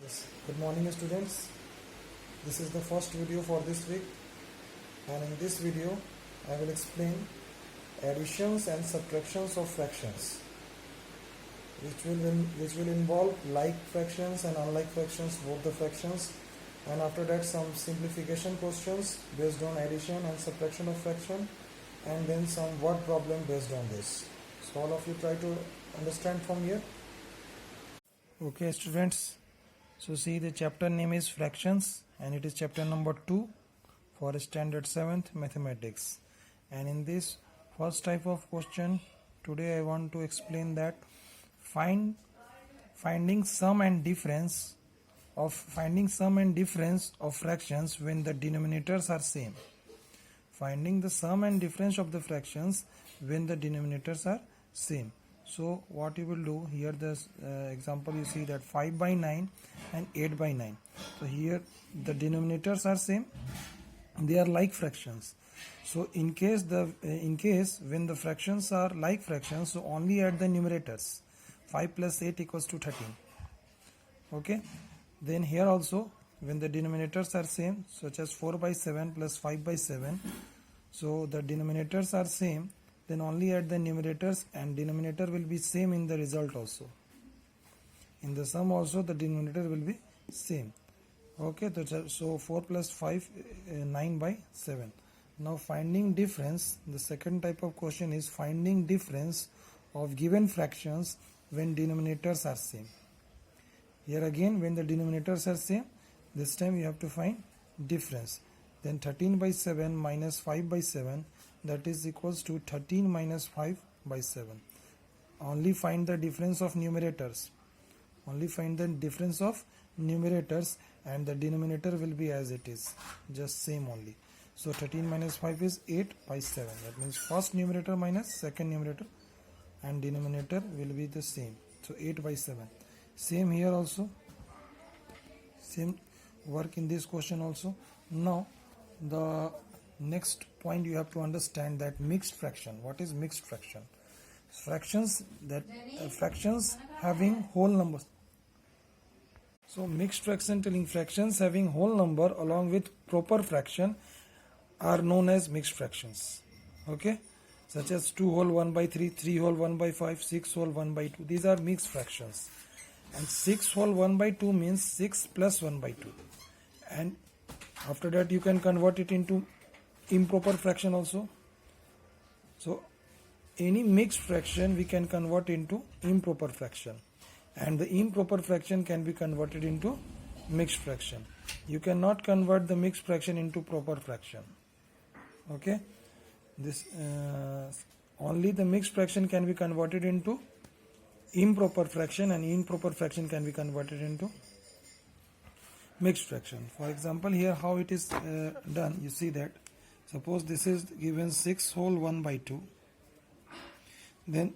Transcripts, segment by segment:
Yes. Good morning students. This is the first video for this week, and in this video I will explain additions and subtractions of fractions, which will involve like fractions and unlike fractions, both the fractions, and after that some simplification questions based on addition and subtraction of fraction, and then some word problem based on this. So all of you try to understand from here. Okay students, so see, the chapter name is fractions and it is chapter number 2 for standard 7th mathematics. And in this first type of question, today I want to explain that finding sum and difference of fractions when the denominators are same. Finding the sum and difference of the fractions when the denominators are same. So what you will do here, this example, you see that 5 by 9 and 8 by 9. So here the denominators are same, they are like fractions. So in case when the fractions are like fractions, so only add the numerators. 5 plus 8 equals to 13. Okay, then here also when the denominators are same, such as 4 by 7 plus 5 by 7, so the denominators are same, then only add the numerators, and denominator will be same in the result also. In the sum also the denominator will be same. Okay, so 4 plus 5, 9 by 7. Now finding difference, the second type of question is finding difference of given fractions when denominators are same. Here again, when the denominators are same, this time you have to find difference. Then 13 by 7 minus 5 by 7, that is equals to 13 minus 5 by 7. Only find the difference of numerators. Only find the difference of numerators, and the denominator will be as it is, just same only. So 13 minus 5 is 8 by 7. That means first numerator minus second numerator, and denominator will be the same. So 8 by 7. Same here also. Same work in this question also. Now the next point you have to understand that mixed fraction. What is mixed fraction? Fractions having whole numbers. So mixed fraction telling fractions having whole number along with proper fraction are known as mixed fractions. Okay, such as 2 whole 1 by 3, 3 whole 1 by 5, 6 whole 1 by 2. These are mixed fractions. And 6 whole 1 by 2 means 6 plus 1 by 2. And after that you can convert it into improper fraction also. So any mixed fraction we can convert into improper fraction, and the improper fraction can be converted into mixed fraction. You cannot convert the mixed fraction into proper fraction. Okay, this only the mixed fraction can be converted into improper fraction, and improper fraction can be converted into mixed fraction. For example, here how it is done, you see that suppose this is given 6 whole 1 by 2, then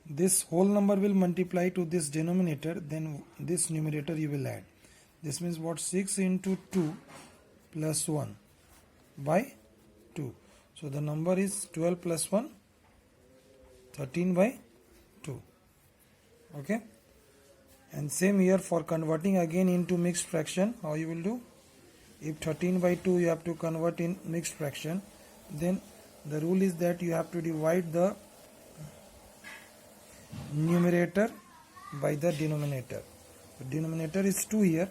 this whole number will multiply to this denominator, then this numerator you will add. This means what? 6 into 2 plus 1 by 2. So the number is 12 plus 1, 13 by 2. Okay, and same here for converting again into mixed fraction. How you will do? If 13 by 2 you have to convert in mixed fraction, then the rule is that you have to divide the numerator by the denominator. The denominator is 2 here,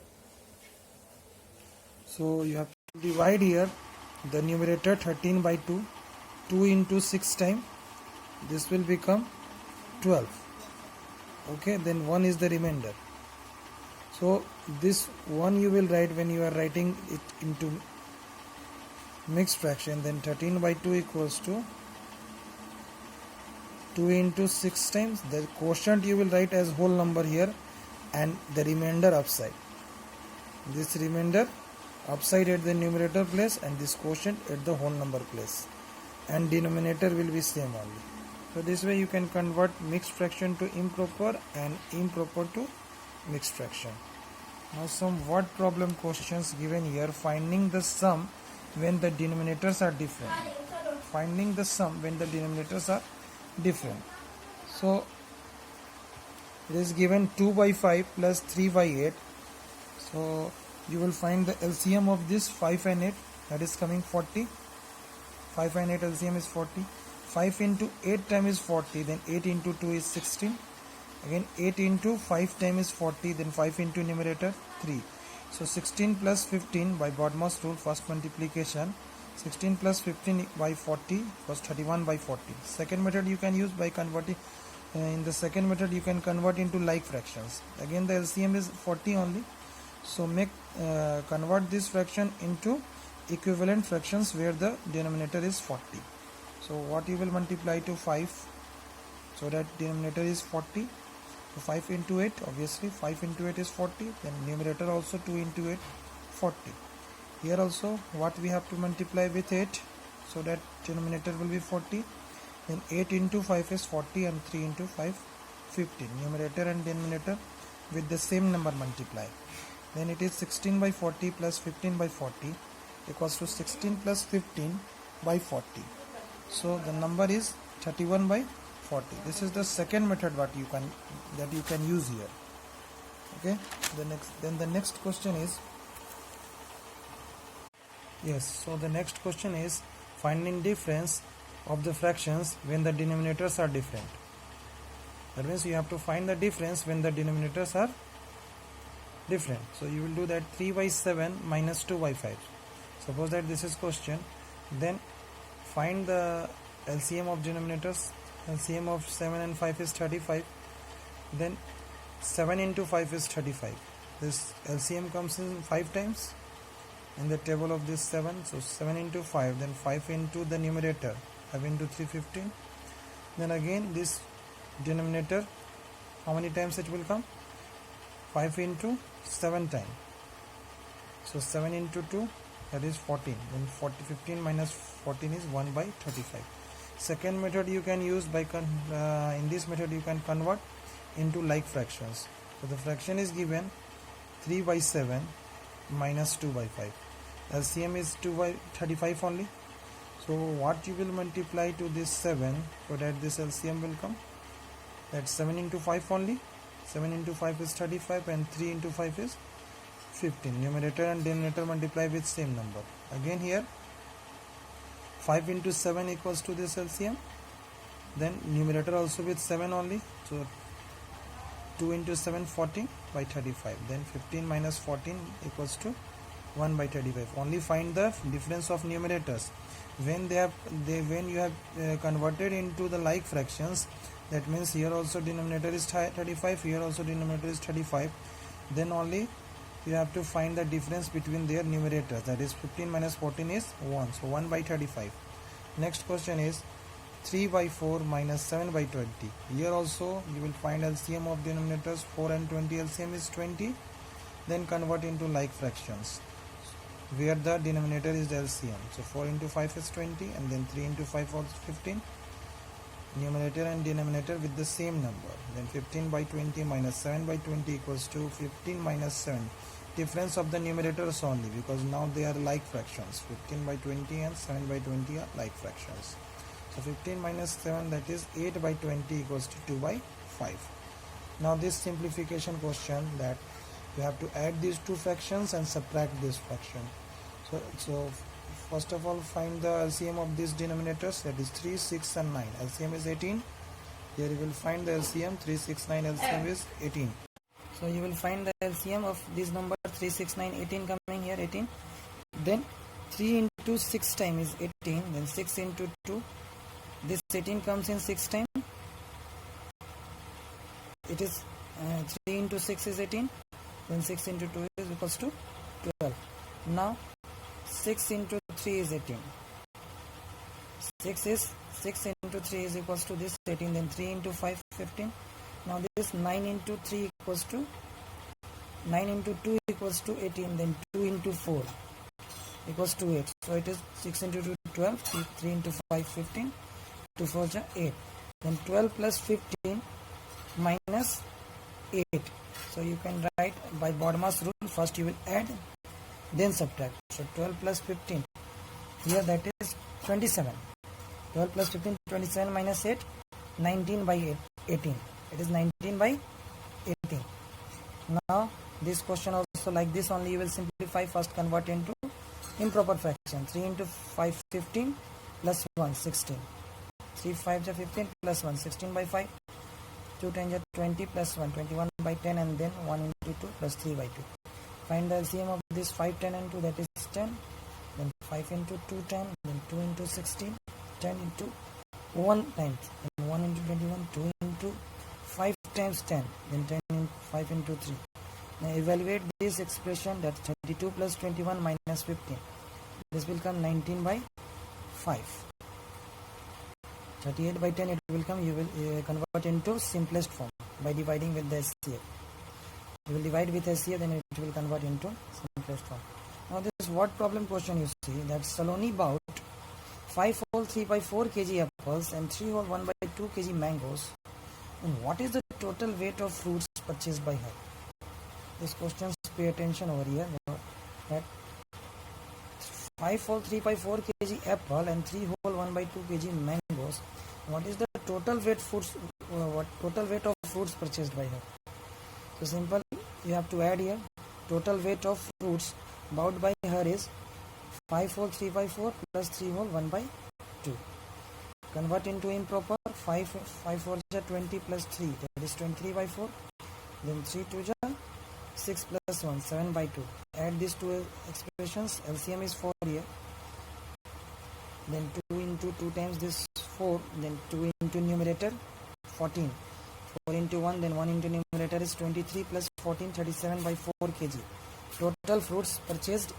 so you have to divide here the numerator 13 by 2. 2 into 6 time, this will become 12. Okay, then 1 is the remainder. So this 1 you will write when you are writing it into mixed fraction. Then 13 by 2 equals to 2 into 6 times. The quotient you will write as whole number here, and the remainder upside. This remainder upside at the numerator place, and this quotient at the whole number place, and denominator will be same only. So this way you can convert mixed fraction to improper and improper to mixed fraction. Now some word problem questions given here. Finding the sum when the denominators are different. Finding the sum when the denominators are different. So it is given 2 by 5 plus 3 by 8. So you will find the LCM of this 5 and 8, that is coming 40. 5 and 8 LCM is 40. 5 into 8 time is 40, then 8 into 2 is 16. Again 8 into 5 time is 40, then 5 into numerator 3. So 16 plus 15 by BODMAS rule, first multiplication. 16 plus 15 by 40 was 31 by 40. Second method you can use by converting. In the second method you can convert into like fractions. Again the LCM is 40 only. So convert this fraction into equivalent fractions where the denominator is 40. So what you will multiply to 5, so that denominator is 40. So 5 into 8, obviously 5 into 8 is 40, then numerator also 2 into 8, 40. Here also what we have to multiply with 8, so that denominator will be 40. Then 8 into 5 is 40 and 3 into 5, 15. Numerator and denominator with the same number multiply. Then it is 16 by 40 plus 15 by 40 equals to 16 plus 15 by 40. So the number is 31 by 40. This is the second method that you can use here. Okay. Then the next question is, so the next question is finding difference of the fractions when the denominators are different. That means you have to find the difference when the denominators are different. So you will do that 3 by 7 minus 2 by 5. Suppose that this is question. Then find the LCM of denominators. LCM of 7 and 5 is 35. Then 7 into 5 is 35. This LCM comes in 5 times in the table of this 7. So 7 into 5, then 5 into the numerator, 5 into 3, 15. Then again this denominator, how many times it will come? 5 into 7 times. So 7 into 2, that is 14. Then 15 minus 14 is 1 by 35. Second method you can use by in this method you can convert into like fractions. So the fraction is given 3 by 7 minus 2 by 5. LCM is 2 by 35 only. So what you will multiply to this 7 so that this LCM will come? That's 7 into 5 only. 7 into 5 is 35 and 3 into 5 is 15. Numerator and denominator multiply with same number. Again here 5 into 7 equals to this LCM. Then numerator also with 7 only. So 2 into 7, 14 by 35. Then 15 minus 14 equals to 1 by 35. Only find the difference of numerators. When you have converted into the like fractions, that means here also denominator is 35, here also denominator is 35. Then only you have to find the difference between their numerators. That is 15 minus 14 is 1. So 1 by 35. Next question is 3 by 4 minus 7 by 20. Here also you will find LCM of denominators. 4 and 20 LCM is 20. Then convert into like fractions where the denominator is the LCM. So 4 into 5 is 20 and then 3 into 5 also 15. Numerator and denominator with the same number. Then 15 by 20 minus 7 by 20 equals to 15 minus 7. Difference of the numerators only, because now they are like fractions. 15 by 20 and 7 by 20 are like fractions. So 15 minus 7, that is 8 by 20 equals to 2 by 5. Now this simplification question, that you have to add these two fractions and subtract this fraction. So first of all find the LCM of these denominators, that is 3, 6 and 9. LCM is 18. Here you will find the LCM. 3, 6, 9 LCM is 18. So you will find the LCM of this number 3, 6, 9, 18 coming here 18. Then 3 into 6 time is 18. Then 6 into 2. This 18 comes in 6 time. It is 3 into 6 is 18. Then 6 into 2 is equals to 12. Now 6 into 3 is 18. 6 into 3 is equals to this 18. Then 3 into 5, 15. Now this 9 into 3 equals to 9 into 2 equals to 18. Then 2 into 4 equals to 8. So it is 6 into 2, 12. 3 into 5, 15. 2 4 is 8. Then 12 plus 15 minus 8. So you can write by BODMAS rule. First you will add, then subtract. So 12 plus 15. Here that is 27. 12 plus 15, 27 minus 8, 19 by 18. It is 19 by 18. Now this question also So like this only you will simplify. First convert into improper fraction. 3 into 5 15 plus 1 16. 3 5 is 15 plus 1 16 by 5. 2 10 is 20 plus 1 21 by 10, and then 1 into 2 plus 3 by 2. Find the LCM of this 5 10 and 2, that is 10. Then 5 into 2 10, then 2 into 16, 10 into 1 times, then 1 into 21, 2 into 5 times 10, then 10 into 5 into 3. Now evaluate this expression, that's 32 plus 21 minus 15. This will come 19 by 5. 38 by 10 it will come, you will convert into simplest form by dividing with the SCF. You will divide with SCF, then it will convert into simplest form. Now this word problem question you see, that Saloni bought 5 whole 3 by 4 kg apples and 3 whole 1 by 2 kg mangoes. And what is the total weight of fruits purchased by her? This question, pay attention over here. That 5 whole 3 by 4 kg apple and 3 whole 1 by 2 kg mangoes. What is the total weight of fruits purchased by her? So simple, you have to add here. Total weight of fruits bought by her is 5 whole 3 by 4 plus 3 whole 1 by 2. Convert into improper. 5 4 is 20 plus 3, that is 23 by 4. Then 3 2 is 6 plus 1, 7 by 2. Add these two expressions. LCM is 4 here. Then 2 into 2 times this 4. Then 2 into numerator 14. 4 into 1, then 1 into numerator is 23 plus 14, 37 by 4 kg. Total fruits purchased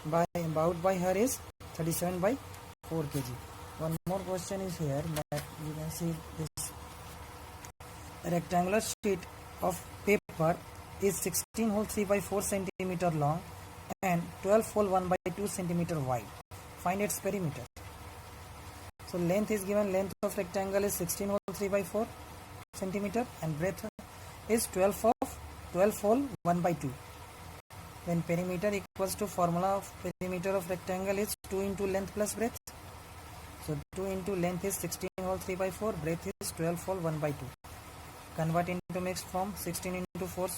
bought by her is 37 by 4 kg. One more question is here, that you can see this rectangular sheet of paper is 16 whole 3 by 4 centimeter long and 12 whole 1 by 2 centimeter wide. Find its perimeter. So length is given, length of rectangle is 16 whole 3 by 4 centimeter and breadth is 12 whole 1 by 2. Then perimeter equals to formula of perimeter of rectangle is 2 into length plus breadth. So 2 into length is 16 whole 3 by 4, breadth is 12 whole 1 by 2. Convert into mixed form. 16 into 4,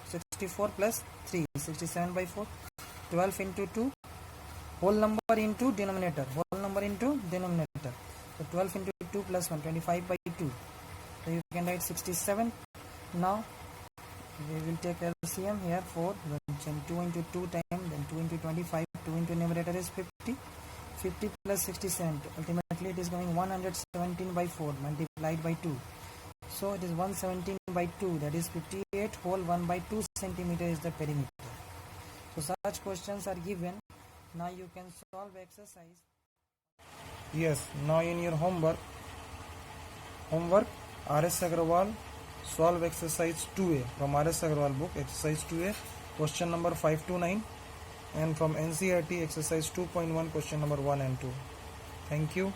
64 plus 3, 67 by 4. 12 into 2, whole number into denominator, whole number into denominator. So 12 into 2 plus 1, 25 by 2. So you can write 67. Now we will take LCM here. 4, then 2 into 2 times, then 2 into 25, 2 into numerator is 50. 50 plus 67, ultimately it is going 117 by 4 multiplied by 2. So it is 117 by 2, that is 58 whole 1 by 2 centimeter is the perimeter. So such questions are given. Now you can solve exercise. Yes, now in your homework R.S. Agrawal, solve exercise 2A from R.S. Agrawal book, exercise 2A, question number 5 to 9, and from NCERT exercise 2.1, question number 1 and 2. Thank you.